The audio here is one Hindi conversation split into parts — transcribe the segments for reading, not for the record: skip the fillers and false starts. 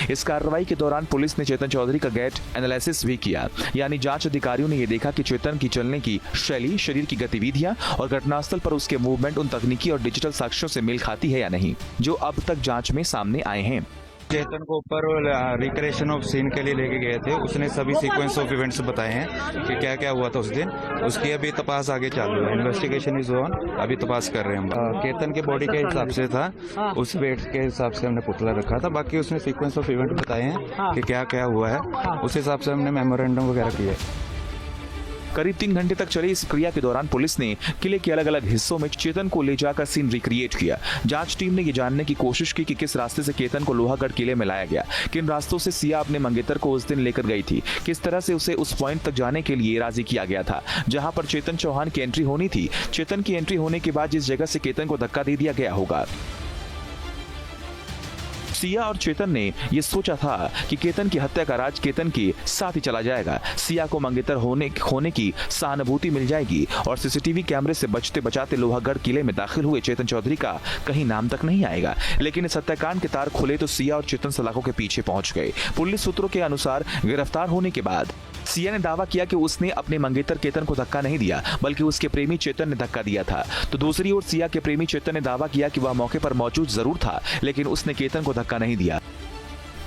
इस कार्रवाई के दौरान पुलिस ने चेतन चौधरी का गेट एनालिसिस भी किया, यानी जांच अधिकारियों ने यह देखा कि चेतन की चलने की शैली, शरीर की गतिविधियां और घटनास्थल पर उसके मूवमेंट उन तकनीकी और डिजिटल साक्ष्यों से मेल खाती है या नहीं, जो अब तक जांच में सामने आए हैं। चेतन को ऊपर रिक्रिएशन ऑफ सीन के लिए लेके गए थे। उसने सभी सीक्वेंस ऑफ इवेंट्स बताए हैं कि क्या क्या हुआ था उस दिन। उसकी अभी तपास आगे चालू है, इन्वेस्टिगेशन इज ऑन, अभी तपास कर रहे हैं हम। केतन के बॉडी के हिसाब से था, उस वेट के हिसाब से हमने पुतला रखा था। बाकी उसने सीक्वेंस ऑफ इवेंट बताए हैं कि क्या क्या हुआ है, उस हिसाब से हमने मेमोरेंडम वगैरह किया है। करीब 3 घंटे तक चली इस क्रिया के दौरान पुलिस ने किले के अलग अलग हिस्सों में चेतन को ले जाकर सीन रिक्रिएट किया। जांच टीम ने ये जानने की कोशिश की कि किस रास्ते से केतन को लोहागढ़ किले में लाया गया, किन रास्तों से सिया अपने मंगेतर को उस दिन लेकर गई थी, किस तरह से उसे उस पॉइंट तक जाने के लिए राजी किया गया था जहां पर चेतन चौहान की एंट्री होनी थी। चेतन की एंट्री होने के बाद जिस जगह से केतन को धक्का दे दिया गया होगा, सिया और चेतन ने यह सोचा था कि केतन की हत्या का राज केतन के साथ ही चला जाएगा। सिया को मंगेतर होने की सहानुभूति मिल जाएगी और सीसीटीवी कैमरे से बचते बचाते लोहागढ़ किले में दाखिल हुए चेतन चौधरी का कहीं नाम तक नहीं आएगा। लेकिन इस हत्याकांड के तार खुले तो सिया और चेतन सलाखों के पीछे पहुंच गए। पुलिस सूत्रों के अनुसार गिरफ्तार होने के बाद सिया ने दावा किया कि उसने अपने मंगेतर केतन को धक्का नहीं दिया, बल्कि उसके प्रेमी चेतन ने धक्का दिया था। तो दूसरी ओर सिया के प्रेमी चेतन ने दावा किया कि वह मौके पर मौजूद जरूर था, लेकिन उसने केतन को धक्का नहीं दिया।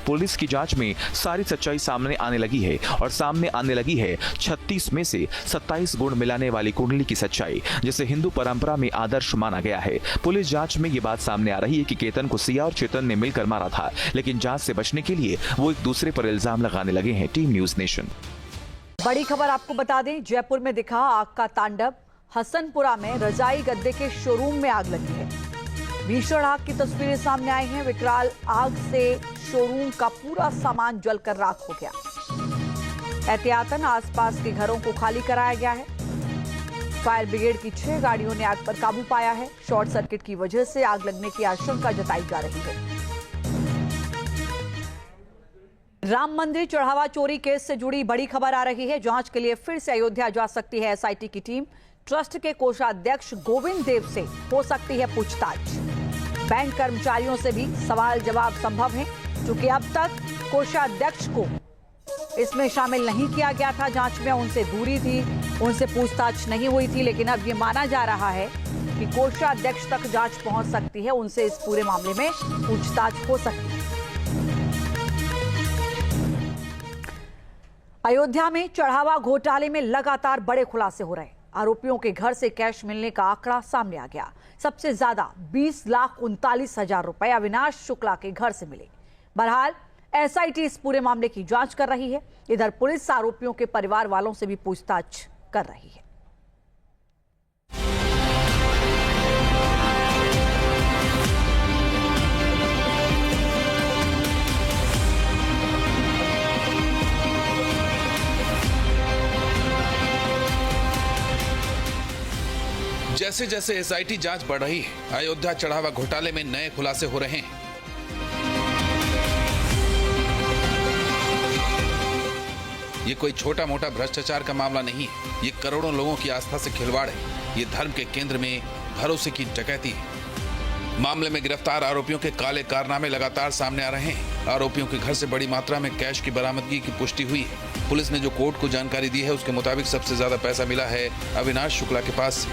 पुलिस की जांच में सारी सच्चाई सामने आने लगी है और सामने आने लगी है 36 में से 27 गुण मिलाने वाली कुंडली की सच्चाई, जिसे हिंदू परंपरा में आदर्श माना गया है। पुलिस जांच में ये बात सामने आ रही है कि केतन को सिया और चेतन ने मिलकर मारा था, लेकिन जांच से बचने के लिए वो एक दूसरे पर इल्जाम लगाने लगे हैं। Team news nation. बड़ी खबर आपको बता दें, जयपुर में दिखा आग का तांडव। हसनपुरा में रजाई गद्दे के शोरूम में आग लगी है। भीषण आग की तस्वीरें सामने आई हैं। विकराल आग से शोरूम का पूरा सामान जलकर राख हो गया। एहतियातन आसपास के घरों को खाली कराया गया है। फायर ब्रिगेड की 6 गाड़ियों ने आग पर काबू पाया है। शॉर्ट सर्किट की वजह से आग लगने की आशंका जताई जा रही है। राम मंदिर चढ़ावा चोरी केस से जुड़ी बड़ी खबर आ रही है। जांच के लिए फिर से अयोध्या जा सकती है एसआईटी की टीम। ट्रस्ट के कोषाध्यक्ष गोविंद देव से हो सकती है पूछताछ। बैंक कर्मचारियों से भी सवाल जवाब संभव है, क्योंकि अब तक कोषाध्यक्ष को इसमें शामिल नहीं किया गया था। जांच में उनसे दूरी थी, उनसे पूछताछ नहीं हुई थी, लेकिन अब ये माना जा रहा है कि कोषाध्यक्ष तक जांच पहुंच सकती है, उनसे इस पूरे मामले में पूछताछ हो सकती है। अयोध्या में चढ़ावा घोटाले में लगातार बड़े खुलासे हो रहे हैं। आरोपियों के घर से कैश मिलने का आंकड़ा सामने आ गया। सबसे ज्यादा 20,39,000 रुपए अविनाश शुक्ला के घर से मिले। बहरहाल एसआईटी इस पूरे मामले की जांच कर रही है। इधर पुलिस आरोपियों के परिवार वालों से भी पूछताछ कर रही है। जैसे जैसे एसआईटी जांच बढ़ रही है, अयोध्या चढ़ावा घोटाले में नए खुलासे हो रहे हैं। ये कोई छोटा मोटा भ्रष्टाचार का मामला नहीं है, ये करोड़ों लोगों की आस्था से खिलवाड़ है। ये धर्म के केंद्र में भरोसे की डकैती है। मामले में गिरफ्तार आरोपियों के काले कारनामे लगातार सामने आ रहे हैं। आरोपियों के घर से बड़ी मात्रा में कैश की बरामदगी की पुष्टि हुई है। पुलिस ने जो कोर्ट को जानकारी दी है, उसके मुताबिक सबसे ज्यादा पैसा मिला है अविनाश शुक्ला के पास से।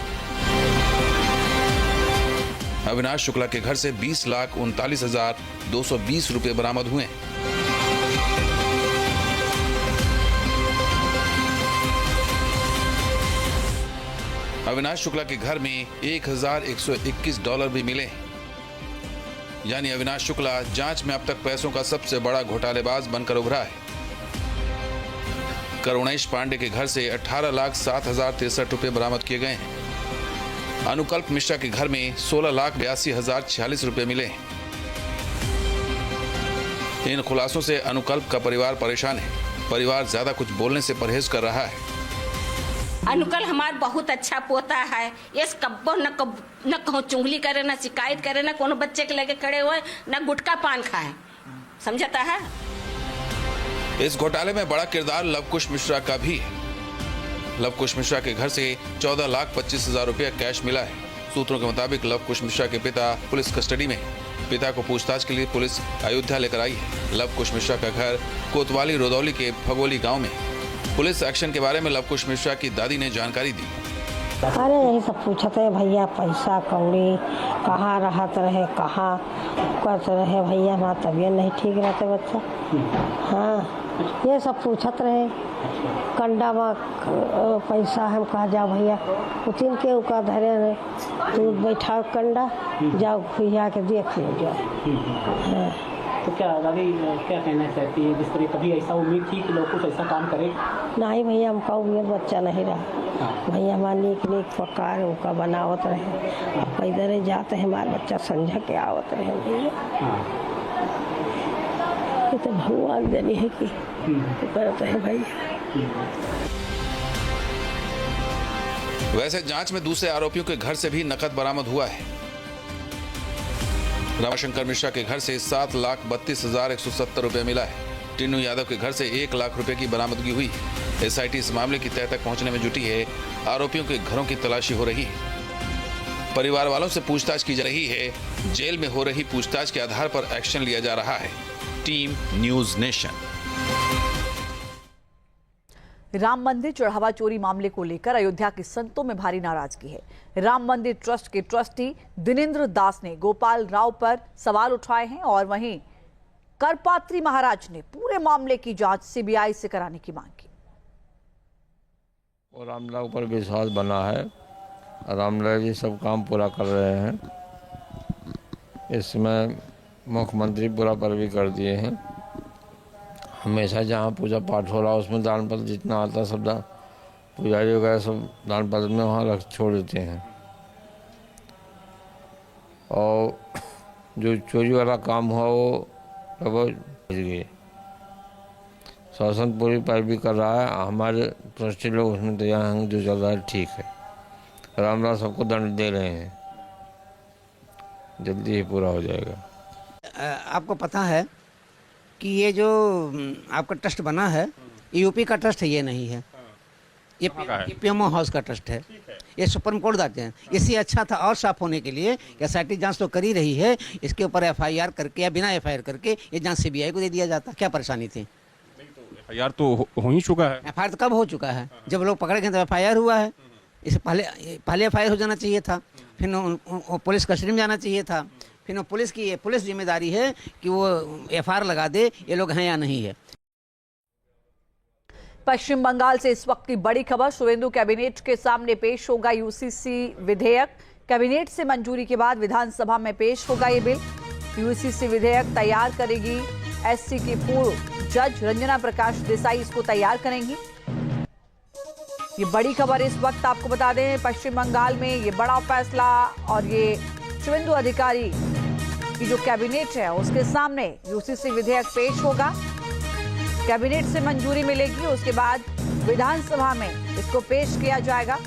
अविनाश शुक्ला के घर से 20,39,220 रुपए बरामद हुए। अविनाश शुक्ला के घर में $1,121 भी मिले। यानी अविनाश शुक्ला जांच में अब तक पैसों का सबसे बड़ा घोटालेबाज बनकर उभरा है। करुणेश पांडे के घर से 18,07,063 रुपए बरामद किए गए हैं। अनुकल्प मिश्रा के घर में 16,82,046 रुपए मिले। इन खुलासों से अनुकल्प का परिवार परेशान है। परिवार ज्यादा कुछ बोलने से परहेज कर रहा है। अनुकल हमारा बहुत अच्छा पोता है। इस कब्बो न कहूँ चुंगली करे, न शिकायत करे, न कोनो बच्चे के लगे खड़े हुए, न गुटखा पान खाए। समझता है। इस घोटाले में बड़ा किरदार लवकुश मिश्रा का भी है। लवकुश मिश्रा के घर से 14,25,000 रुपया कैश मिला है। सूत्रों के मुताबिक लवकुश मिश्रा के पिता पुलिस कस्टडी में है। पिता को पूछताछ के लिए पुलिस अयोध्या लेकर आई है। लव कुश मिश्रा का घर कोतवाली रोदौली के फगोली गांव में। पुलिस एक्शन के बारे में लव कुश मिश्रा की दादी ने जानकारी दी। अरे यही सब पूछते है भैया, पैसा कौड़ी कहाँ रहत रहे, कहाँ करते रहे भैया, हमारा तबीयत नहीं ठीक रहते बच्चा। हाँ, ये सब पूछत रहे। कंडा में पैसा हम कहा जाओ भैया, उतिन के उका धरे रहे, तू बैठा कंडा जाओ भैया के देख लो जाओ। हाँ। तो क्या दादी क्या कहना चाहती है, जिस तरह कभी ऐसा उम्मीद थी कि लोग कुछ ऐसा काम करे? नहीं भैया, हमका उम्मीद बच्चा नहीं रहा भैया, हमारा नीक नीक पकार उका बनावत रहे। अब पैदल जाते हैं, हमारे बच्चा समझा के आवत रहे भैया। ये तो भगवान देनी है कि करते हैं भैया। वैसे जांच में दूसरे आरोपियों के घर से भी नकद बरामद हुआ है। रमाशंकर मिश्रा के घर से 7,32,170 रुपए मिला है। टिन्नू यादव के घर से 1 लाख रुपए की बरामदगी हुई है। एसआईटी इस मामले की तह तक पहुंचने में जुटी है। आरोपियों के घरों की तलाशी हो रही है। परिवार वालों से पूछताछ की जा रही है। जेल में हो रही पूछताछ के आधार पर एक्शन लिया जा रहा है। Team news nation. राम मंदिर चढ़ावा चोरी मामले को लेकर अयोध्या के संतों में भारी नाराजगी है। राम मंदिर ट्रस्ट के ट्रस्टी दिनेंद्र दास ने गोपाल राव पर सवाल उठाए हैं और वहीं करपात्री महाराज ने पूरे मामले की जांच सीबीआई से कराने की मांग की। और रामलाल पर विश्वास बना है, रामलाल जी सब काम पूरा कर रहे हैं। इसमें मुख्यमंत्री पूरा पर भी कर दिए हैं। हमेशा जहाँ पूजा पाठ हो रहा है उसमें दान पत्र जितना आता सब पुजारी वगैरह सब दान पत्र में वहाँ रख छोड़ देते हैं। और जो चोरी वाला काम हुआ वो लगभग गए। शासन पूरी पैरवी कर रहा है। हमारे ट्रस्टी लोग उसमें तैयार हैं, जो चल रहा है ठीक है। रामलाल सबको दंड दे रहे हैं, जल्दी ही पूरा हो जाएगा। आपको पता है कि ये जो आपका ट्रस्ट बना है, यूपी का ट्रस्ट है, ये नहीं है, ये पीएमओ हाउस का ट्रस्ट है। ये सुप्रीम कोर्ट जाते हैं। इससे अच्छा था और साफ होने के लिए एसआईटी जांच तो कर ही रही है, इसके ऊपर एफआईआर करके या बिना एफआईआर करके ये जांच सीबीआई को दे दिया जाता। क्या परेशानी थी? एफआईआर तो हो ही चुका है। एफआईआर तो कब हो चुका है? जब लोग पकड़े गए तो एफआईआर हुआ है। इससे पहले एफआईआर हो जाना चाहिए था, फिर पुलिस कस्टडी में जाना चाहिए था। फिर पुलिस की पुलिस जिम्मेदारी है कि वो एफआईआर लगा दे ये लोग हैं या नहीं है। पश्चिम बंगाल से इस वक्त की बड़ी खबर। शुवेंदु कैबिनेट के सामने पेश होगा यूसीसी विधेयक। कैबिनेट से मंजूरी के बाद विधानसभा में पेश होगा ये बिल। यूसीसी विधेयक तैयार करेगी एससी की पूर्व जज रंजना प्रकाश देसाई, इसको तैयार करेंगी। ये बड़ी खबर इस वक्त आपको बता दें, पश्चिम बंगाल में ये बड़ा फैसला और ये शुवेंदु अधिकारी की जो कैबिनेट है उसके सामने यूसीसी विधेयक पेश होगा। कैबिनेट से मंजूरी मिलेगी, उसके बाद विधानसभा में इसको पेश किया जाएगा।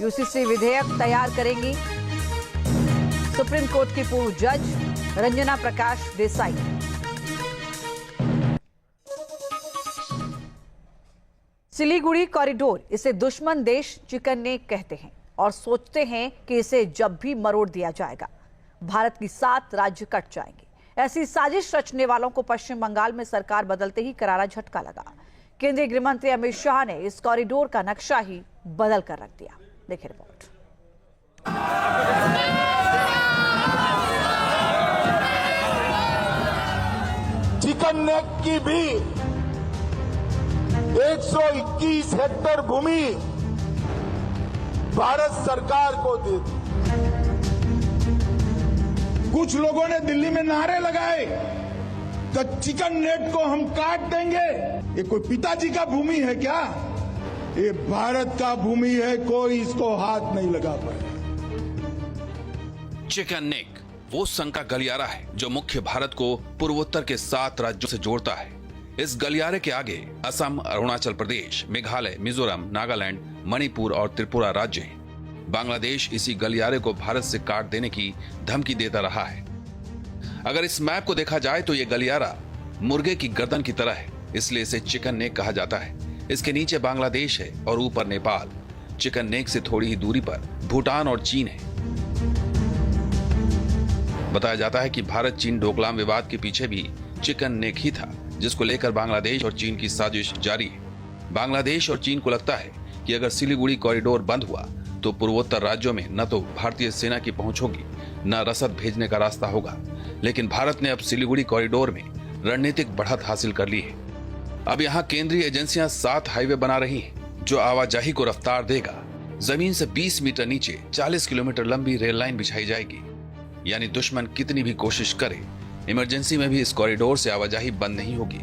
यूसीसी विधेयक तैयार करेंगी सुप्रीम कोर्ट की पूर्व जज रंजना प्रकाश देसाई। सिलीगुड़ी कॉरिडोर, इसे दुश्मन देश चिकन नेक कहते हैं और सोचते हैं कि इसे जब भी मरोड़ दिया जाएगा भारत की 7 राज्य कट जाएंगे। ऐसी साजिश रचने वालों को पश्चिम बंगाल में सरकार बदलते ही करारा झटका लगा। केंद्रीय गृह मंत्री अमित शाह ने इस कॉरिडोर का नक्शा ही बदल कर रख दिया। देखिए रिपोर्ट। चिकन नेक की भी 121 हेक्टेयर भूमि भारत सरकार को दे दी। कुछ लोगों ने दिल्ली में नारे लगाए कि चिकन नेट को हम काट देंगे। ये कोई पिताजी का भूमि है क्या? ये भारत का भूमि है, कोई इसको हाथ नहीं लगा पाए। चिकन नेक वो संघ का गलियारा है जो मुख्य भारत को पूर्वोत्तर के 7 राज्यों से जोड़ता है। इस गलियारे के आगे असम, अरुणाचल प्रदेश, मेघालय, मिजोरम, नागालैंड, मणिपुर और त्रिपुरा राज्य हैं। बांग्लादेश इसी गलियारे को भारत से काट देने की धमकी देता रहा है। अगर इस मैप को देखा जाए तो ये गलियारा मुर्गे की गर्दन की तरह है, इसलिए इसे चिकन नेक कहा जाता है। इसके नीचे बांग्लादेश है और ऊपर नेपाल। चिकन नेक से थोड़ी ही दूरी पर भूटान और चीन है। बताया जाता है कि भारत चीन डोकलाम विवाद के पीछे भी चिकन नेक ही था, जिसको लेकर बांग्लादेश और चीन की साजिश जारी है। बांग्लादेश और चीन को लगता है कि अगर सिलीगुड़ी कॉरिडोर बंद हुआ तो पूर्वोत्तर राज्यों में न तो भारतीय सेना की पहुंच होगी, न रसद भेजने का रास्ता होगा। लेकिन भारत ने अब सिलीगुड़ी कॉरिडोर में रणनीतिक बढ़त हासिल कर ली है। अब यहाँ केंद्रीय एजेंसियां 7 हाईवे बना रही हैं, जो आवाजाही को रफ्तार देगा। जमीन से 20 मीटर नीचे 40 किलोमीटर लंबी रेल लाइन बिछाई जाएगी। यानी दुश्मन कितनी भी कोशिश करे, इमरजेंसी में भी इस कॉरिडोर से आवाजाही बंद नहीं होगी।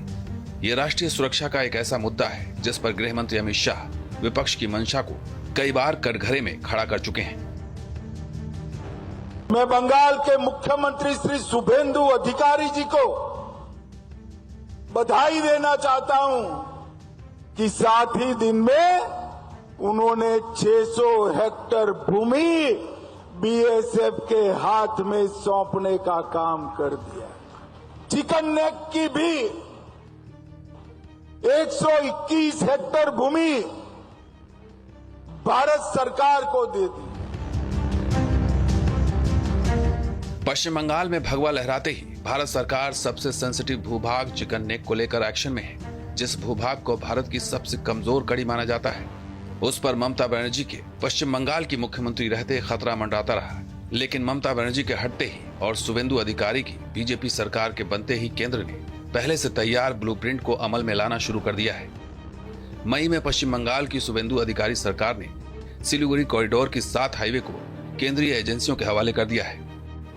ये राष्ट्रीय सुरक्षा का एक ऐसा मुद्दा है जिस पर गृह मंत्री अमित शाह विपक्ष की मंशा को कई बार कटघरे में खड़ा कर चुके हैं। मैं बंगाल के मुख्यमंत्री श्री शुभेंदु अधिकारी जी को बधाई देना चाहता हूं कि 7 ही दिन में उन्होंने 600 हेक्टेयर भूमि बीएसएफ के हाथ में सौंपने का काम कर दिया। चिकन नेक की भी 121 हेक्टेयर भूमि भारत सरकार को दे दी। पश्चिम बंगाल में भगवा लहराते ही भारत सरकार सबसे सेंसिटिव भूभाग चिकन नेक को लेकर एक्शन में है। जिस भूभाग को भारत की सबसे कमजोर कड़ी माना जाता है, उस पर ममता बनर्जी के पश्चिम बंगाल की मुख्यमंत्री रहते खतरा मंडराता रहा। लेकिन ममता बनर्जी के हटते ही और शुभेंदु अधिकारी की बीजेपी सरकार के बनते ही केंद्र ने पहले से तैयार ब्लूप्रिंट को अमल में लाना शुरू कर दिया है। मई में पश्चिम बंगाल की शुभेंदु अधिकारी सरकार ने सिलीगुड़ी कॉरिडोर की 7 हाईवे को केंद्रीय एजेंसियों के हवाले कर दिया है।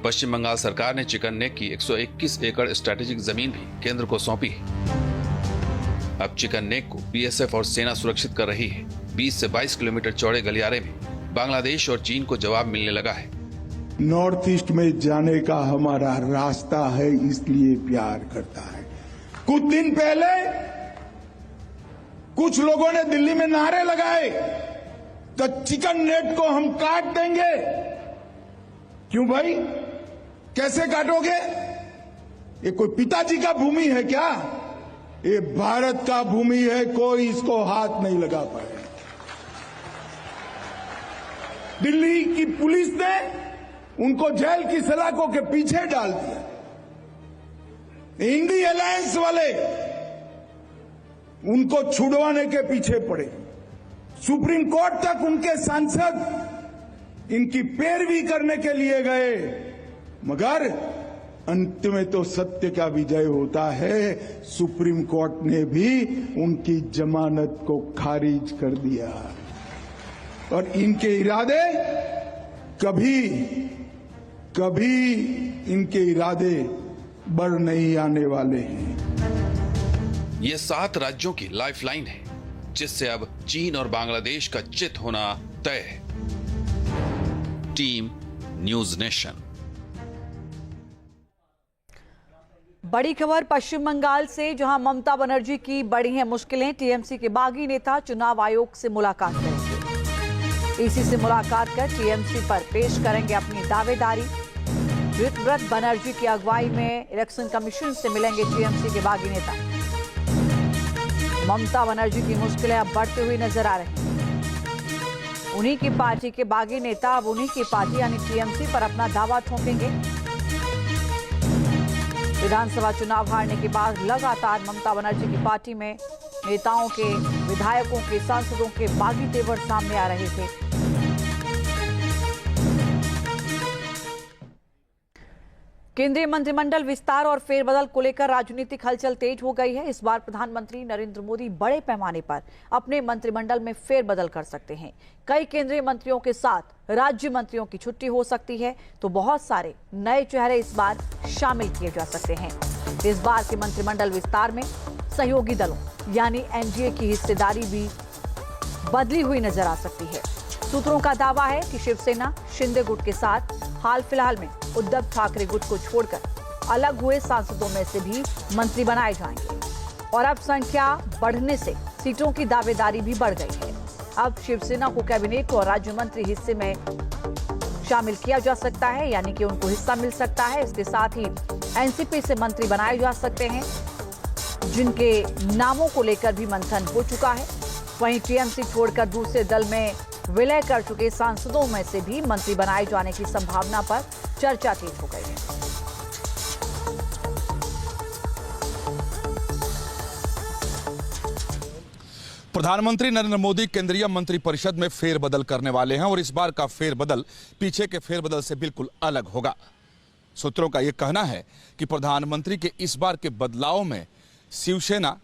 पश्चिम बंगाल सरकार ने चिकन नेक की 121 एकड़ स्ट्रेटेजिक जमीन भी केंद्र को सौंपी है। अब चिकन नेक को बीएसएफ और सेना सुरक्षित कर रही है। 20 से 22 किलोमीटर चौड़े गलियारे में बांग्लादेश और चीन को जवाब मिलने लगा है। नॉर्थ ईस्ट में जाने का हमारा रास्ता है, इसलिए प्यार करता है। कुछ दिन पहले कुछ लोगों ने दिल्ली में नारे लगाए तो चिकन नेट को हम काट देंगे। क्यों भाई, कैसे काटोगे? ये कोई पिताजी का भूमि है क्या? ये भारत का भूमि है, कोई इसको हाथ नहीं लगा पाए। दिल्ली की पुलिस ने उनको जेल की सलाखों के पीछे डाल दिया। इंडी अलायंस वाले उनको छुड़वाने के पीछे पड़े। सुप्रीम कोर्ट तक उनके सांसद इनकी पैरवी करने के लिए गए, मगर अंत में तो सत्य का विजय होता है। सुप्रीम कोर्ट ने भी उनकी जमानत को खारिज कर दिया और इनके इरादे कभी इनके इरादे बढ़ नहीं आने वाले हैं। ये 7 राज्यों की लाइफलाइन है, जिससे अब चीन और बांग्लादेश का चित होना तय है। Team news nation. बड़ी खबर पश्चिम बंगाल से, जहां ममता बनर्जी की बड़ी हैं मुश्किलें। टीएमसी के बागी नेता चुनाव आयोग से मुलाकात करेंगे। ईसी से मुलाकात कर टीएमसी पर पेश करेंगे अपनी दावेदारी। ऋतव्रत बनर्जी की अगुवाई में इलेक्शन कमीशन से मिलेंगे टीएमसी के बागी नेता। ममता बनर्जी की मुश्किलें अब बढ़ती हुई नजर आ रही हैं। उन्हीं की पार्टी के बागी नेता अब उन्हीं की पार्टी यानी टीएमसी पर अपना दावा ठोकेंगे। विधानसभा चुनाव हारने के बाद लगातार ममता बनर्जी की पार्टी में नेताओं के, विधायकों के, सांसदों के बागी तेवर सामने आ रहे थे। केंद्रीय मंत्रिमंडल विस्तार और फेरबदल को लेकर राजनीतिक हलचल तेज हो गई है। इस बार प्रधानमंत्री नरेंद्र मोदी बड़े पैमाने पर अपने मंत्रिमंडल में फेरबदल कर सकते हैं। कई केंद्रीय मंत्रियों के साथ राज्य मंत्रियों की छुट्टी हो सकती है, तो बहुत सारे नए चेहरे इस बार शामिल किए जा सकते हैं। इस बार के मंत्रिमंडल विस्तार में सहयोगी दलों यानी एनडीए की हिस्सेदारी भी बदली हुई नजर आ सकती है। सूत्रों का दावा है कि शिवसेना शिंदे गुट के साथ हाल फिलहाल में उद्धव ठाकरे गुट को छोड़कर अलग हुए सांसदों में से भी मंत्री बनाए जाएंगे और अब संख्या बढ़ने से सीटों की दावेदारी भी बढ़ गई है। अब शिवसेना को कैबिनेट और राज्य मंत्री हिस्से में शामिल किया जा सकता है, यानी कि उनको हिस्सा मिल सकता है। इसके साथ ही एनसीपी से मंत्री बनाए जा सकते हैं, जिनके नामों को लेकर भी मंथन हो चुका है। वहीं टीएमसी छोड़कर दूसरे दल में विलय कर चुके सांसदों में से भी मंत्री बनाए जाने की संभावना पर चर्चा तेज हो गई है। प्रधानमंत्री नरेंद्र मोदी केंद्रीय मंत्रिपरिषद में फेरबदल करने वाले हैं और इस बार का फेरबदल पीछे के फेरबदल से बिल्कुल अलग होगा। सूत्रों का यह कहना है कि प्रधानमंत्री के इस बार के बदलाव में शिवसेना,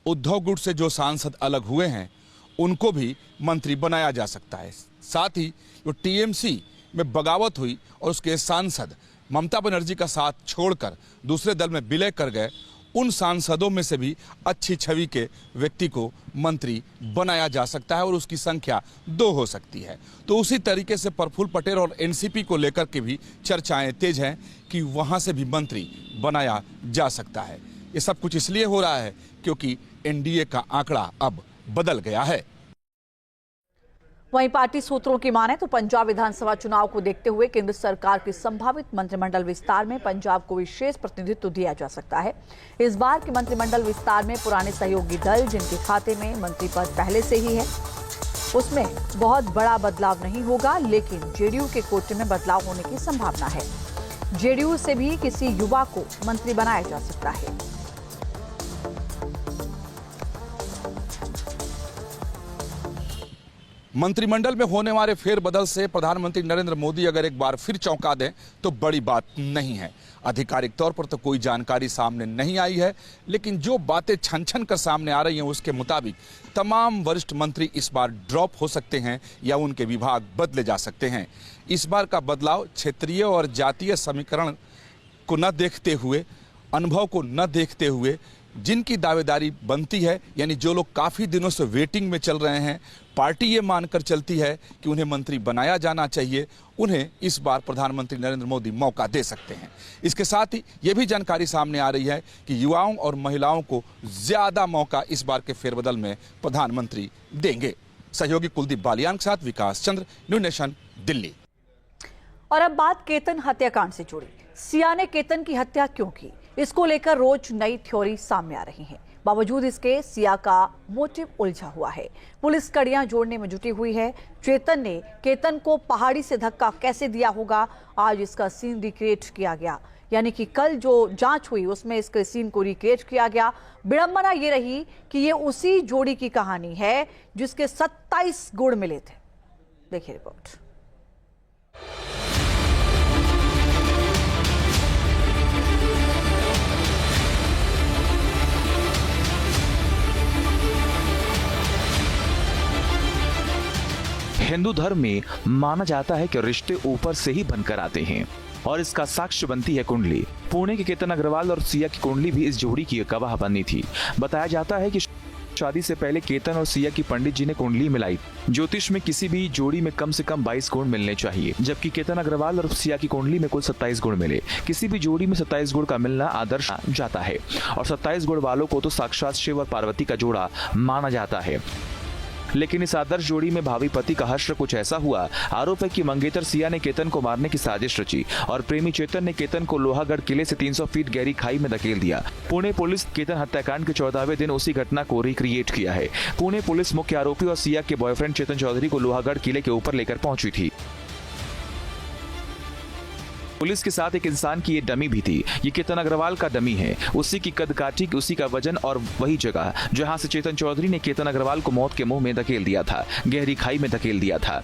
उद्धव गुट से जो सांसद अलग हुए हैं उनको भी मंत्री बनाया जा सकता है। साथ ही जो टीएमसी में बगावत हुई और उसके सांसद ममता बनर्जी का साथ छोड़कर दूसरे दल में विलय कर गए, उन सांसदों में से भी अच्छी छवि के व्यक्ति को मंत्री बनाया जा सकता है और उसकी संख्या 2 हो सकती है। तो उसी तरीके से प्रफुल्ल पटेल और एनसीपी को लेकर के भी चर्चाएं तेज हैं कि वहां से भी मंत्री बनाया जा सकता है। ये सब कुछ इसलिए हो रहा है क्योंकि एनडीए का आंकड़ा अब बदल गया है। वहीं पार्टी सूत्रों की माने तो पंजाब विधानसभा चुनाव को देखते हुए केंद्र सरकार के संभावित मंत्रिमंडल विस्तार में पंजाब को विशेष प्रतिनिधित्व दिया जा सकता है। इस बार के मंत्रिमंडल विस्तार में पुराने सहयोगी दल जिनके खाते में मंत्री पद पहले से ही है, उसमें बहुत बड़ा बदलाव नहीं होगा, लेकिन जेडीयू के कोटे में बदलाव होने की संभावना है। जेडीयू से भी किसी युवा को मंत्री बनाया जा सकता है। मंत्रिमंडल में होने वाले फेरबदल से प्रधानमंत्री नरेंद्र मोदी अगर एक बार फिर चौंका दें तो बड़ी बात नहीं है। आधिकारिक तौर पर तो कोई जानकारी सामने नहीं आई है, लेकिन जो बातें छन छन कर सामने आ रही हैं उसके मुताबिक तमाम वरिष्ठ मंत्री इस बार ड्रॉप हो सकते हैं या उनके विभाग बदले जा सकते हैं। इस बार का बदलाव क्षेत्रीय और जातीय समीकरण को न देखते हुए, अनुभव को न देखते हुए, जिनकी दावेदारी बनती है, यानी जो लोग काफ़ी दिनों से वेटिंग में चल रहे हैं, पार्टी ये मानकर चलती है कि उन्हें मंत्री बनाया जाना चाहिए, उन्हें इस बार प्रधानमंत्री नरेंद्र मोदी मौका दे सकते हैं। इसके साथ ही ये भी जानकारी सामने आ रही है कि युवाओं और महिलाओं को ज़्यादा मौका इस बार के फेरबदल में प्रधानमंत्री देंगे। सहयोगी कुलदीप बालियान के साथ विकास चंद्र, न्यू नेशन, दिल्ली। और अब बात केतन हत्याकांड से जुड़ी। सिया ने केतन की हत्या क्यों की, इसको लेकर रोज नई थ्योरी सामने आ रही है। बावजूद इसके सिया का मोटिव उलझा हुआ है। पुलिस कड़ियां जोड़ने में जुटी हुई है। चेतन ने केतन को पहाड़ी से धक्का कैसे दिया होगा, आज इसका सीन रिक्रिएट किया गया। यानी कि कल जो जांच हुई उसमें इसके सीन को रिक्रिएट किया गया। विडंबना ये रही कि ये उसी जोड़ी की कहानी है जिसके 27 गुण मिले थे। देखिए रिपोर्ट। हिंदू धर्म में माना जाता है कि रिश्ते ऊपर से ही बनकर आते हैं और इसका साक्ष्य बनती है कुंडली। पुणे के केतन अग्रवाल और सिया की कुंडली भी इस जोड़ी की गवाह बनी थी। बताया जाता है कि शादी से पहले केतन और सिया की पंडित जी ने कुंडली मिलाई। ज्योतिष में किसी भी जोड़ी में कम से कम 22 गुण मिलने चाहिए, जबकि केतन अग्रवाल और सिया की कुंडली में कुल 27 गुण मिले। किसी भी जोड़ी में 27 गुण का मिलना आदर्श जाता है और 27 गुण वालों को तो साक्षात शिव और पार्वती का जोड़ा माना जाता है। लेकिन इस आदर्श जोड़ी में भावी पति का हश्र कुछ ऐसा हुआ। आरोप है कि मंगेतर सिया ने केतन को मारने की साजिश रची और प्रेमी चेतन ने केतन को लोहागढ़ किले से 300 फीट गहरी खाई में धकेल दिया। पुणे पुलिस केतन हत्याकांड के 14वें दिन उसी घटना को रिक्रिएट किया है। पुणे पुलिस मुख्य आरोपी और सिया के बॉयफ्रेंड चेतन चौधरी को लोहागढ़ किले के ऊपर लेकर पहुंची थी। पुलिस के साथ एक इंसान की ये डमी भी थी। ये केतन अग्रवाल का डमी है, उसी की कद काठी, उसी का वजन और वही जगह जहां से चेतन चौधरी ने केतन अग्रवाल को मौत के मुंह में धकेल दिया था, गहरी खाई में धकेल दिया था।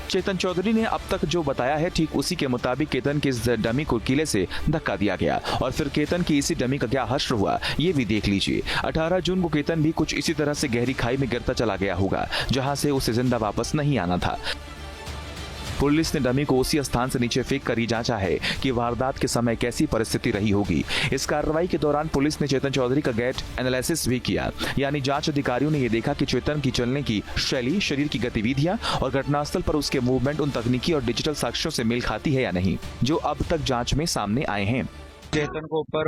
चेतन चौधरी ने अब तक जो बताया है ठीक उसी के मुताबिक केतन के इस डमी को किले से धक्का दिया गया और फिर केतन की इसी डमी का क्या हश्र हुआ ये भी देख लीजिए। 18 जून को केतन भी कुछ इसी तरह से गहरी खाई में गिरता चला गया होगा जहां से उसे जिंदा वापस नहीं आना था। पुलिस ने डमी को उसी स्थान से नीचे फेंक कर ही जांचा है कि वारदात के समय कैसी परिस्थिति रही होगी। इस कार्रवाई के दौरान पुलिस ने चेतन चौधरी का गैट एनालिसिस भी किया, यानी जांच अधिकारियों ने यह देखा कि चेतन की चलने की शैली, शरीर की गतिविधियां और घटनास्थल पर उसके मूवमेंट उन तकनीकी और डिजिटल साक्ष्यों से मेल खाती है या नहीं, जो अब तक जांच में सामने आए हैं। चेतन को ऊपर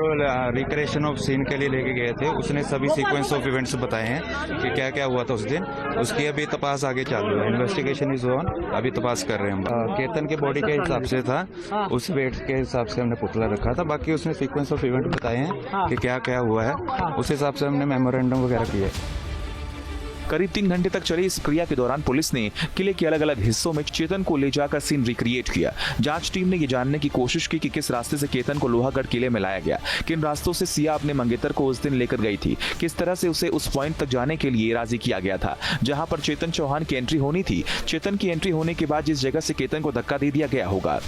रिक्रिएशन ऑफ सीन के लिए लेके गए थे। उसने सभी सीक्वेंस ऑफ इवेंट्स बताए हैं कि क्या क्या हुआ था उस दिन। उसकी अभी तपास आगे चालू है, इन्वेस्टिगेशन इज ऑन, अभी तपास कर रहे हैं हम। केतन के बॉडी के हिसाब से था, उस वेट के हिसाब से हमने पुतला रखा था। बाकी उसने सीक्वेंस ऑफ इवेंट बताए हैं कि क्या क्या हुआ है, उस हिसाब से हमने मेमोरेंडम वगैरह किया है। और अब बात केतन हत्याकांड से जुड़ी। सिया ने केतन की हत्या क्यों की, इसको लेकर रोज नई थ्योरी सामने आ रही है। पुलिस कड़ियां जोड़ने में जुटी हुई है। चेतन ने केतन को मारने की साजिश रची और प्रेमी चेतन ने केतन को लोहागढ़ किले से 300 फीट गहरी खाई में धकेल दिया। पुणे पुलिस केतन अग्रवाल और सिया की कुंडली में कुल 27 गुण मिले। किसी भी जोड़ी में 27 गुण का मिलना आदर्श जाता है और 27 गुण वालों को तो साक्षात शिव और पार्वती का जोड़ा माना जाता है। करीब 3 घंटे तक चली इस क्रिया के दौरान पुलिस ने किले के अलग अलग हिस्सों में चेतन को ले जाकर सीन रिक्रिएट किया। जांच टीम ने ये जानने की कोशिश की कि किस रास्ते से केतन को लोहागढ़ किले में लाया गया, किन रास्तों से सिया अपने मंगेतर को उस दिन लेकर गई थी, किस तरह से उसे उस पॉइंट तक जाने के लिए राजी किया गया था जहां पर चेतन चौहान की एंट्री होनी थी। चेतन की एंट्री होने के बाद जिस जगह से केतन को धक्का दे दिया गया होगा,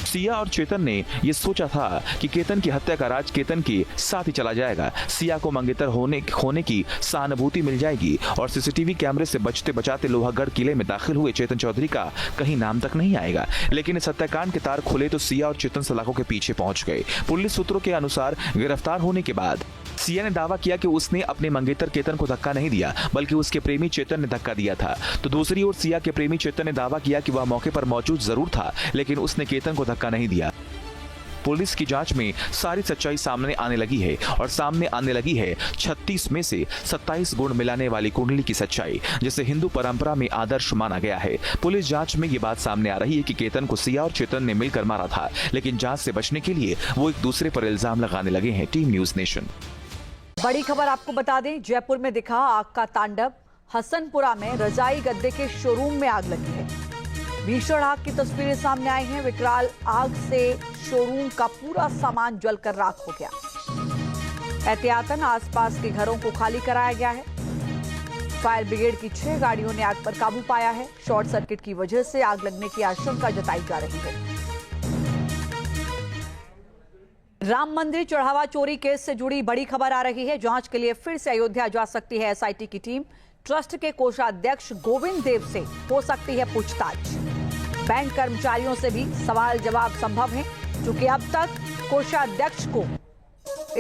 सिया और चेतन ने यह सोचा था कि केतन की हत्या का राज केतन के साथ ही चला जाएगा। सिया को मंगेतर होने की सहानुभूति मिल जाएगी और सीसीटीवी कैमरे से बचते बचाते लोहागढ़ किले में दाखिल हुए चेतन चौधरी का कहीं नाम तक नहीं आएगा। लेकिन इस हत्याकांड के तार खुले तो सिया और चेतन सलाखों के पीछे पहुंच गए। पुलिस सूत्रों के अनुसार गिरफ्तार होने के बाद सिया ने दावा किया कि उसने अपने मंगेतर केतन को धक्का नहीं दिया, बल्कि उसके प्रेमी चेतन ने धक्का दिया था। तो दूसरी ओर सिया के प्रेमी चेतन ने दावा किया कि वह मौके पर मौजूद जरूर था, लेकिन उसने केतन को धक्का नहीं दिया। पुलिस की जांच में सारी सच्चाई सामने आने लगी है और सामने आने लगी है 36 में से 27 गुण मिलाने वाली कुंडली की सच्चाई, जिसे हिंदू परंपरा में आदर्श माना गया है। पुलिस जांच में ये बात सामने आ रही है कि केतन को सिया और चेतन ने मिलकर मारा था, लेकिन जांच से बचने के लिए वो एक दूसरे पर इल्जाम लगाने लगे हैं। Team news nation. बड़ी खबर आपको बता दें, जयपुर में दिखा आग का तांडव। हसनपुरा में रजाई गद्दे के शोरूम में आग लगी है। भीषण आग की तस्वीरें सामने आई हैं। विकराल आग से शोरूम का पूरा सामान जलकर राख हो गया। एहतियातन आसपास के घरों को खाली कराया गया है। फायर ब्रिगेड की 6 गाड़ियों ने आग पर काबू पाया है। शॉर्ट सर्किट की वजह से आग लगने की आशंका जताई जा रही है। राम मंदिर चढ़ावा चोरी केस से जुड़ी बड़ी खबर आ रही है। जांच के लिए फिर से अयोध्या जा सकती है एसआईटी की टीम। ट्रस्ट के कोषाध्यक्ष गोविंद देव से हो सकती है पूछताछ। बैंक कर्मचारियों से भी सवाल जवाब संभव है, क्योंकि अब तक कोषाध्यक्ष को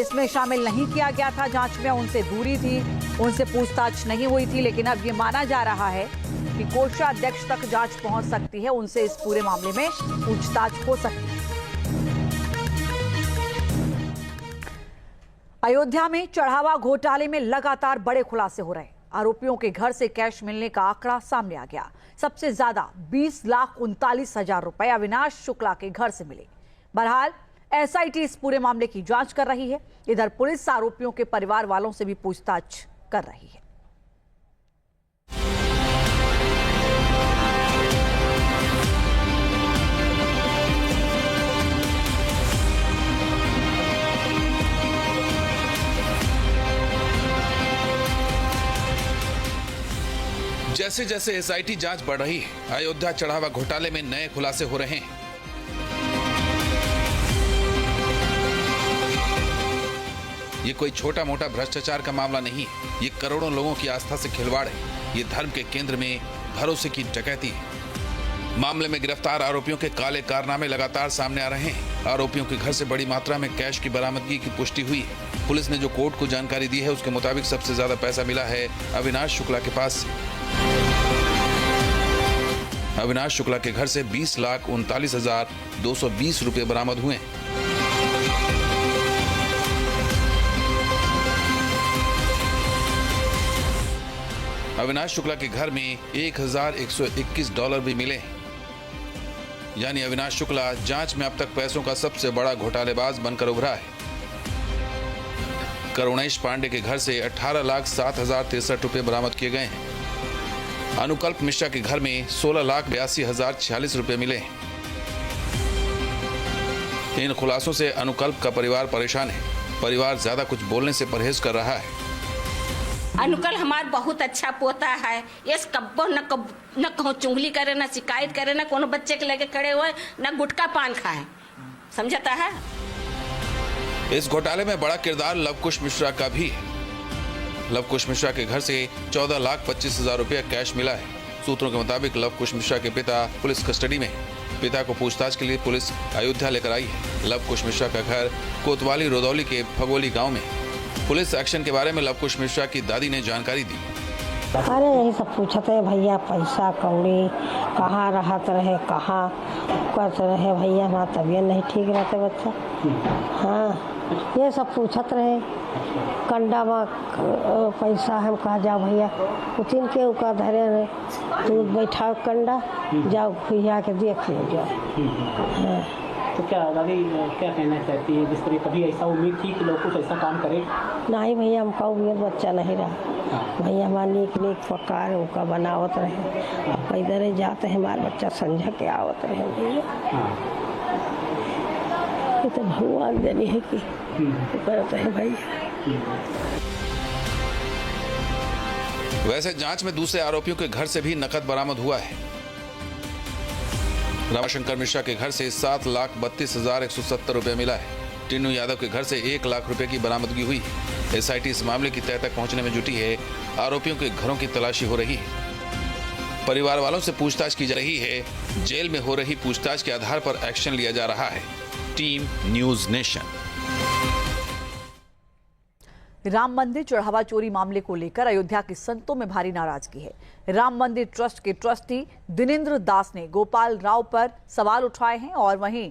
इसमें शामिल नहीं किया गया था। जांच में उनसे दूरी थी, उनसे पूछताछ नहीं हुई थी, लेकिन अब ये माना जा रहा है कि कोषाध्यक्ष तक जांच पहुंच सकती है, उनसे इस पूरे मामले में पूछताछ हो सकती है। अयोध्या में चढ़ावा घोटाले में लगातार बड़े खुलासे हो रहे हैं। आरोपियों के घर से कैश मिलने का आंकड़ा सामने आ गया। सबसे ज्यादा 20,39,000 रुपए अविनाश शुक्ला के घर से मिले। बहरहाल एसआईटी इस पूरे मामले की जांच कर रही है। इधर पुलिस आरोपियों के परिवार वालों से भी पूछताछ कर रही है। जैसे जैसे एसआईटी जांच बढ़ रही है, अयोध्या चढ़ावा घोटाले में नए खुलासे हो रहे हैं। ये कोई छोटा मोटा भ्रष्टाचार का मामला नहीं है, ये करोड़ों लोगों की आस्था से खिलवाड़ है। ये धर्म के केंद्र में भरोसे की डकैती है। मामले में गिरफ्तार आरोपियों के काले कारनामे लगातार सामने आ रहे हैं। आरोपियों के घर से बड़ी मात्रा में कैश की बरामदगी की पुष्टि हुई है। पुलिस ने जो कोर्ट को जानकारी दी है, उसके मुताबिक सबसे ज्यादा पैसा मिला है अविनाश शुक्ला के पास से। अविनाश शुक्ला के घर से 20,39,220 रुपए बरामद हुए। अविनाश शुक्ला के घर में $1,121 भी मिले। यानी अविनाश शुक्ला जांच में अब तक पैसों का सबसे बड़ा घोटालेबाज बनकर उभरा है। करुणेश पांडे के घर से 18,07,063 रुपए बरामद किए गए हैं। अनुकल्प मिश्रा के घर में 16,82,046 रुपए मिले हैं। इन खुलासों से अनुकल्प का परिवार परेशान है। परिवार ज्यादा कुछ बोलने से परहेज कर रहा है। अनुकल हमार बहुत अच्छा पोता है। इस कब्बो न कहूँ चुंगली करे, न शिकायत करे, न कोनो बच्चे के लेके खड़े हुए, न गुटखा पान खाए। समझता है। इस घोटाले में बड़ा किरदार लवकुश मिश्रा का भी है। लवकुश मिश्रा के घर से 14,25,000 रुपया कैश मिला है। सूत्रों के मुताबिक लवकुश मिश्रा के पिता पुलिस कस्टडी में है। पिता को पूछताछ के लिए पुलिस अयोध्या लेकर आई है। लवकुश मिश्रा का घर कोतवाली रोदौली के फगोली गांव में। पुलिस एक्शन के बारे में लवकुश मिश्रा की दादी ने जानकारी दी। अरे यही सब पूछते है भैया, पैसा कौड़ी कहाँ रहत रहे, कहाँ करते रहे भैया, ना तबीयत नहीं ठीक रहते बच्चा। हाँ ये सब पूछत रहे। कंडा में पैसा हम कहा जाओ भैया, उतिन के उका धरे रहे, तू बैठा कंडा जाओ भैया के देख लो जाओ। हाँ। तो क्या दादी क्या कहना चाहती है, जिस तरह कभी ऐसा उम्मीद थी कि लोग कुछ ऐसा काम करे? नहीं भैया, हमका उम्मीद बच्चा नहीं रहा भैया, हमारा नीक नीक पकार उनका बनावत रहे, अब इधर जाते हैं हमारे बच्चा समझा के आवत रहे भैया। ये तो भगवान देनी है कि करते हैं भैया। वैसे जांच में दूसरे आरोपियों के घर से भी नकद बरामद हुआ है। रमाशंकर मिश्रा के घर से 7,32,170 रुपए मिला है। टिन्नू यादव के घर से 1 लाख रुपए की बरामदगी हुई है। एसआईटी इस मामले की तह तक पहुंचने में जुटी है। आरोपियों के घरों की तलाशी हो रही है। परिवार वालों से पूछताछ की जा रही है। जेल में हो रही पूछताछ के आधार पर एक्शन लिया जा रहा है। Team news nation. राम मंदिर चढ़ावा चोरी मामले को लेकर अयोध्या के संतों में भारी नाराजगी है। राम मंदिर ट्रस्ट के ट्रस्टी दिनेंद्र दास ने गोपाल राव पर सवाल उठाए हैं और वहीं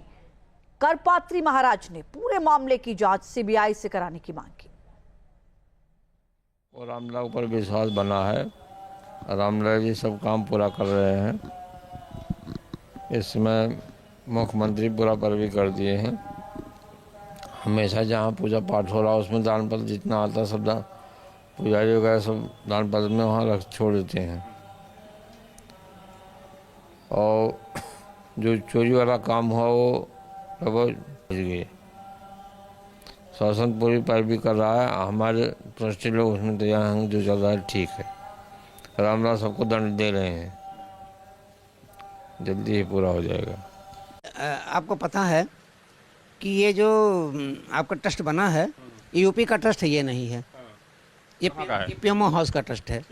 करपात्री महाराज ने पूरे मामले की जांच सीबीआई से कराने की मांग की। और रामलाल पर विश्वास बना है, रामलाल जी सब काम पूरा कर रहे हैं। इसमें मुख्यमंत्री पूरा पैरवी कर दिए हैं। हमेशा जहाँ पूजा पाठ हो रहा है उसमें दान पत्र जितना आता सब दान, पुजारी वगैरह सब दान पत्र में वहाँ रख छोड़ देते हैं। और जो चोरी वाला काम हुआ वो लगभग बच गए। शासन पूरी पैरवी कर रहा है। हमारे ट्रस्टी लोग उसमें तैयार हैं, जो चल रहा है ठीक है। रामलाल सबको दंड दे रहे हैं, जल्दी ही पूरा हो जाएगा। आपको पता है कि ये जो आपका ट्रस्ट बना है, ये यूपी का ट्रस्ट है, ये नहीं है। ये पीएमओ हाउस का ट्रस्ट है।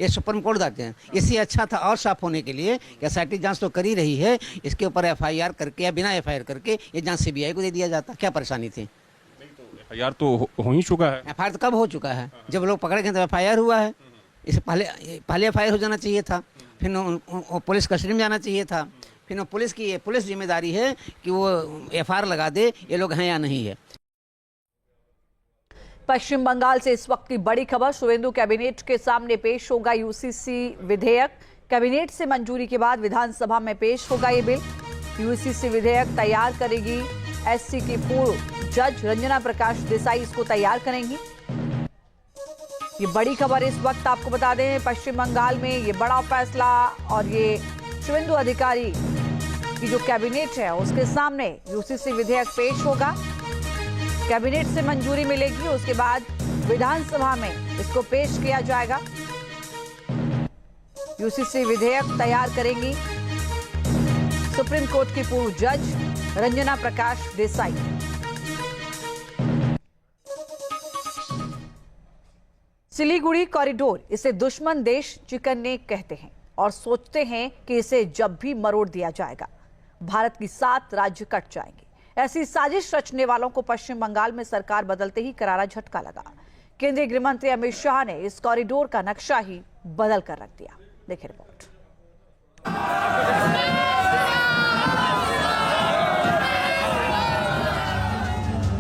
ये सुप्रीम कोर्ट जाते हैं। इससे अच्छा था और साफ होने के लिए एसआईटी जांच तो कर ही रही है, इसके ऊपर एफआईआर करके या बिना एफआईआर करके ये जांच सीबीआई को दे दिया जाता। क्या परेशानी थी? एफआईआर तो हो ही चुका है। एफआईआर तो कब हो चुका है? जब लोग पकड़े गए तो एफआईआर हुआ है। इससे पहले एफआईआर हो जाना चाहिए था, फिर पुलिस कस्टडी में जाना चाहिए था। फिर पुलिस जिम्मेदारी है कि वो एफआईआर लगा दे ये लोग हैं या नहीं है। पश्चिम बंगाल से इस वक्त की बड़ी खबर। शुवेंदु कैबिनेट के सामने पेश होगा यूसीसी विधेयक। कैबिनेट से मंजूरी के बाद विधानसभा में पेश होगा ये बिल। यूसीसी विधेयक तैयार करेगी एससी की पूर्व जज रंजना प्रकाश देसाई, इसको तैयार करेंगी। ये बड़ी खबर इस वक्त आपको बता दें, पश्चिम बंगाल में ये बड़ा फैसला और ये शुवेंदु अधिकारी की जो कैबिनेट है उसके सामने यूसीसी विधेयक पेश होगा। कैबिनेट से मंजूरी मिलेगी, उसके बाद विधानसभा में इसको पेश किया जाएगा। यूसीसी विधेयक तैयार करेंगी सुप्रीम कोर्ट की पूर्व जज रंजना प्रकाश देसाई। सिलीगुड़ी कॉरिडोर, इसे दुश्मन देश चिकन नेक कहते हैं और सोचते हैं कि इसे जब भी मरोड़ दिया जाएगा भारत की 7 राज्य कट जाएंगे। ऐसी साजिश रचने वालों को पश्चिम बंगाल में सरकार बदलते ही करारा झटका लगा। केंद्रीय गृह मंत्री अमित शाह ने इस कॉरिडोर का नक्शा ही बदल कर रख दिया। देखिए रिपोर्ट।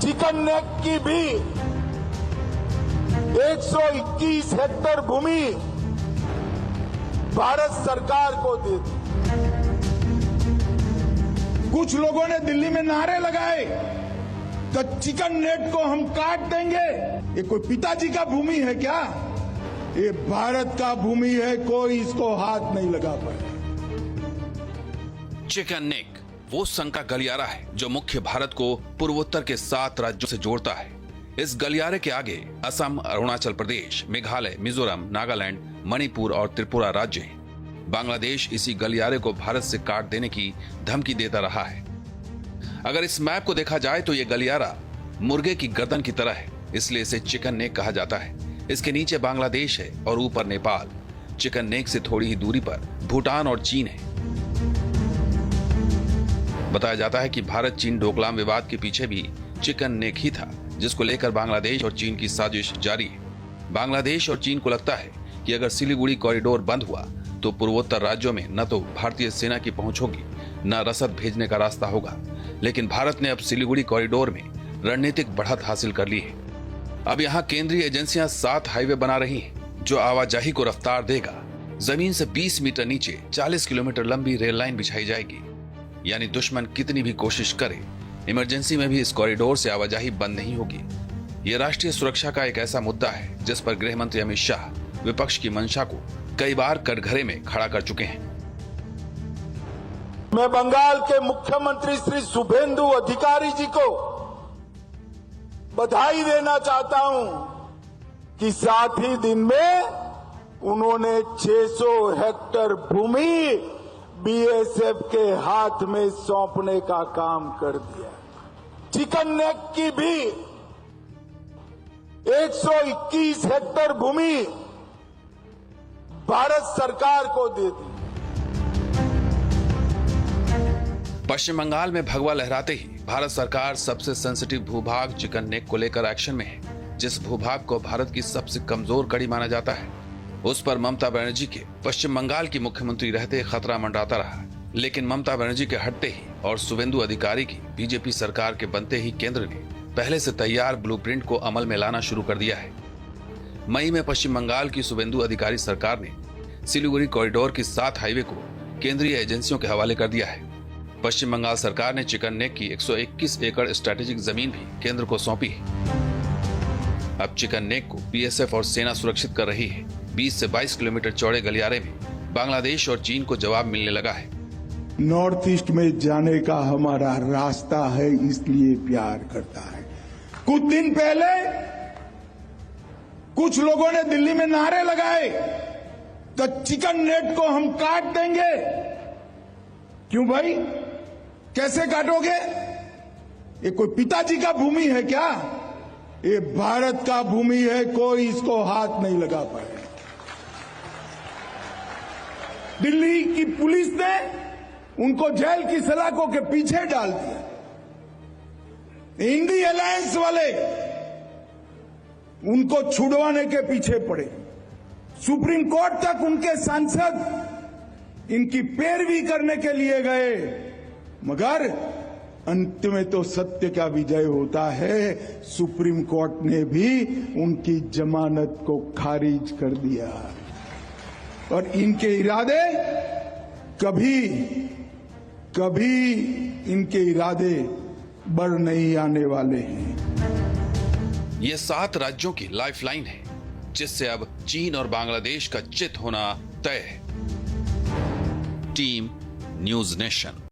चिकन नेक की भी 121 हेक्टेयर भूमि भारत सरकार को दे दी। कुछ लोगों ने दिल्ली में नारे लगाए कि चिकन नेट को हम काट देंगे। ये कोई पिताजी का भूमि है क्या? ये भारत का भूमि है, कोई इसको हाथ नहीं लगा पाए। चिकन नेक वो संघ का गलियारा है जो मुख्य भारत को पूर्वोत्तर के 7 राज्यों से जोड़ता है। इस गलियारे के आगे असम, अरुणाचल प्रदेश, मेघालय, मिजोरम, नागालैंड, मणिपुर और त्रिपुरा राज्य हैं। बांग्लादेश इसी गलियारे को भारत से काट देने की धमकी देता रहा है। अगर इस मैप को देखा जाए तो ये गलियारा मुर्गे की गर्दन की तरह है, इसलिए इसे चिकन नेक कहा जाता है। इसके नीचे बांग्लादेश है और ऊपर नेपाल। चिकन नेक से थोड़ी ही दूरी पर भूटान और चीन है। बताया जाता है कि भारत चीन डोकलाम विवाद के पीछे भी चिकन नेक ही था, जिसको लेकर बांग्लादेश और चीन की साजिश जारी है। बांग्लादेश और चीन को लगता है कि अगर सिलीगुड़ी कॉरिडोर बंद हुआ तो पूर्वोत्तर राज्यों में न तो भारतीय सेना की पहुंच होगी, न रसद भेजने का रास्ता होगा। लेकिन भारत ने अब सिलीगुड़ी कॉरिडोर में रणनीतिक बढ़त हासिल कर ली है। अब यहाँ केंद्रीय एजेंसियां 7 हाईवे बना रही हैं, जो आवाजाही को रफ्तार देगा। जमीन से 20 मीटर नीचे 40 किलोमीटर लंबी रेल लाइन बिछाई जाएगी। यानी दुश्मन कितनी भी कोशिश करे, इमरजेंसी में भी इस कॉरिडोर से आवाजाही बंद नहीं होगी। ये राष्ट्रीय सुरक्षा का एक ऐसा मुद्दा है जिस पर गृह मंत्री अमित शाह विपक्ष की मंशा को कई बार कटघरे में खड़ा कर चुके हैं। मैं बंगाल के मुख्यमंत्री श्री शुभेंदु अधिकारी जी को बधाई देना चाहता हूं कि साथ ही दिन में उन्होंने 600 हेक्टेयर भूमि बीएसएफ के हाथ में सौंपने का काम कर दिया। चिकन नेक की भी 121 हेक्टेयर भूमि भारत सरकार को दे दी। पश्चिम बंगाल में भगवा लहराते ही भारत सरकार सबसे सेंसिटिव भूभाग चिकन नेक को लेकर एक्शन में है। जिस भूभाग को भारत की सबसे कमजोर कड़ी माना जाता है, उस पर ममता बनर्जी के पश्चिम बंगाल की मुख्यमंत्री रहते खतरा मंडराता रहा। लेकिन ममता बनर्जी के हटते ही और शुभेंदु अधिकारी की बीजेपी सरकार के बनते ही केंद्र ने पहले से तैयार ब्लूप्रिंट को अमल में लाना शुरू कर दिया है। मई में पश्चिम बंगाल की शुभेंदु अधिकारी सरकार ने सिलीगुड़ी कॉरिडोर की 7 हाईवे को केंद्रीय एजेंसियों के हवाले कर दिया है। पश्चिम बंगाल सरकार ने चिकन नेक की 121 एकड़ स्ट्रेटेजिक जमीन भी केंद्र को सौंपी है। अब चिकन नेक को बीएसएफ और सेना सुरक्षित कर रही है। 20 से 22 किलोमीटर चौड़े गलियारे में बांग्लादेश और चीन को जवाब मिलने लगा है। नॉर्थ ईस्ट में जाने का हमारा रास्ता है, इसलिए प्यार करता है। कुछ दिन पहले कुछ लोगों ने दिल्ली में नारे लगाए तो चिकन नेट को हम काट देंगे। क्यों भाई, कैसे काटोगे? ये कोई पिताजी का भूमि है क्या? ये भारत का भूमि है, कोई इसको हाथ नहीं लगा पाए। दिल्ली की पुलिस ने उनको जेल की सलाखों के पीछे डाल दिया। इंडी अलायंस वाले उनको छुड़वाने के पीछे पड़े। सुप्रीम कोर्ट तक उनके सांसद इनकी पैरवी करने के लिए गए, मगर अंत में तो सत्य का विजय होता है। सुप्रीम कोर्ट ने भी उनकी जमानत को खारिज कर दिया और इनके इरादे कभी इनके इरादे बढ़ नहीं आने वाले हैं। ये 7 राज्यों की लाइफलाइन है, जिससे अब चीन और बांग्लादेश का चित होना तय है। Team news nation.